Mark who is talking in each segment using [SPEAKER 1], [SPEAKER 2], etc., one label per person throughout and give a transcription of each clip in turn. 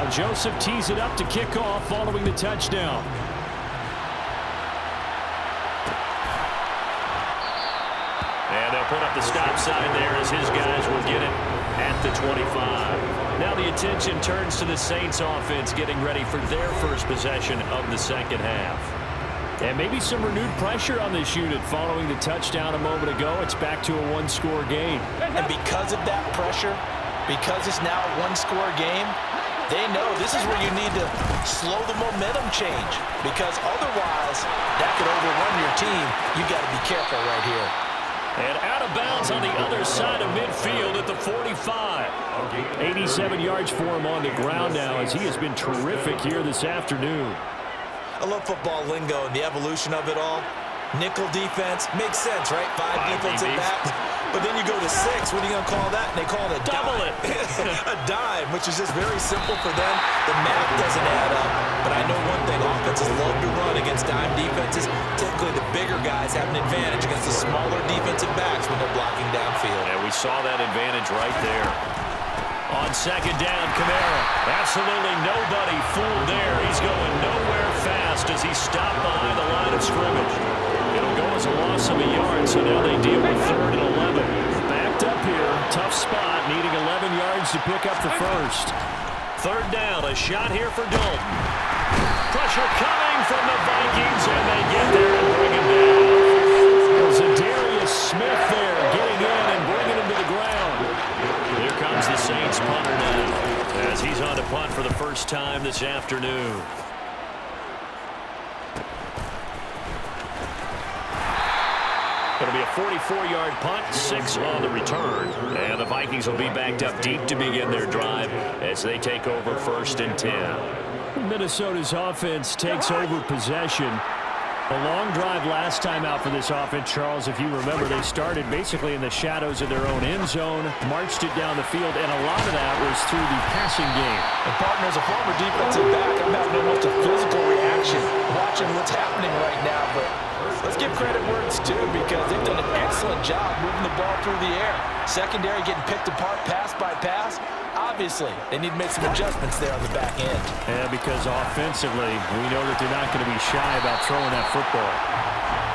[SPEAKER 1] Now Joseph tees it up to kick off following the touchdown. And they'll put up the stop sign there as his guys will get it at the 25. Now the attention turns to the Saints offense getting ready for their first possession of the second half. And maybe some renewed pressure on this unit following the touchdown a moment ago. It's back to a one-score game.
[SPEAKER 2] And because of that pressure, because it's now a one-score game, they know this is where you need to slow the momentum change, because otherwise that could overrun your team. You got to be careful right here.
[SPEAKER 1] And out of bounds on the other side of midfield at the 45. 87 yards for him on the ground now as he has been terrific here this afternoon.
[SPEAKER 2] I love football lingo and the evolution of it all. Nickel defense makes sense, right? Five defensive backs. But then you go to 6. What are you going to call that? And they call it a
[SPEAKER 1] double
[SPEAKER 2] dime. A dime, which is just very simple for them. The math doesn't add up. But I know one thing. Offenses love to run against dime defenses. Typically, the bigger guys have an advantage against the smaller defensive backs when they're blocking downfield.
[SPEAKER 1] And we saw that advantage right there. On second down, Kamara. Absolutely nobody fooled there. He's going nowhere fast as he stopped behind the line of scrimmage. It'll go as a loss of a yard, so now they deal with 3rd and 11. Backed up here, tough spot, needing 11 yards to pick up the first. 3rd down, a shot here for Dalton. Pressure coming from the Vikings, and they get there and bring him down. There's a Darius Smith there, getting in and bringing him to the ground. Here comes the Saints punter now, as he's on to punt for the first time this afternoon. It'll be a 44-yard punt, 6 on the return. And the Vikings will be backed up deep to begin their drive as they take over 1st and 10. Minnesota's offense takes over possession. A long drive last time out for this offense, Charles. If you remember, they started basically in the shadows of their own end zone, marched it down the field, and a lot of that was through the passing game.
[SPEAKER 2] And partner, as a former defensive back, I'm having almost a physical reaction watching what's happening right now. But let's give credit where it's due, because they've done an excellent job moving the ball through the air. Secondary getting picked apart pass by pass. Obviously, they need to make some adjustments there on the back end.
[SPEAKER 1] Yeah, because offensively, we know that they're not going to be shy about throwing that football.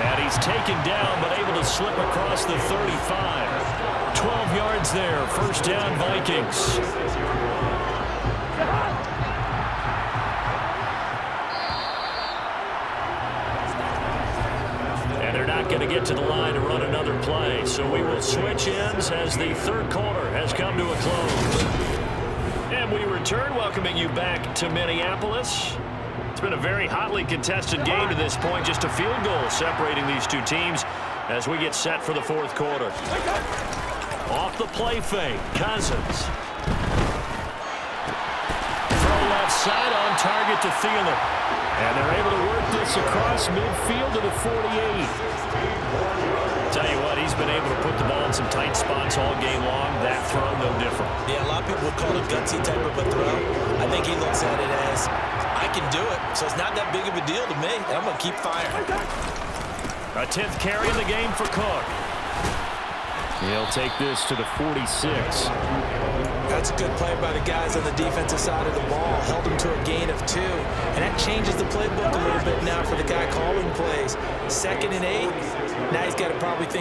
[SPEAKER 1] And he's taken down, but able to slip across the 35. 12 yards there, 1st down Vikings. Going to get to the line to run another play, so we will switch ends as the 3rd quarter has come to a close. And we return, welcoming you back to Minneapolis. It's been a very hotly contested game to this point, just a field goal separating these two teams as we get set for the 4th quarter. Off the play fake, Cousins. Throw left side, on target to Thielen. And they're able to work this across midfield to the 48. Tell you what, he's been able to put the ball in some tight spots all game long. That throw, no different.
[SPEAKER 2] Yeah, a lot of people would call it gutsy type of a throw. I think he looks at it as, I can do it, so it's not that big of a deal to me, and I'm going to keep firing.
[SPEAKER 1] A 10th carry in the game for Cook. He'll take this to the 46.
[SPEAKER 2] That's a good play by the guys on the defensive side of the ball. Held him to a gain of 2. And that changes the playbook a little bit now for the guy calling plays. 2nd and 8. Now he's got to probably think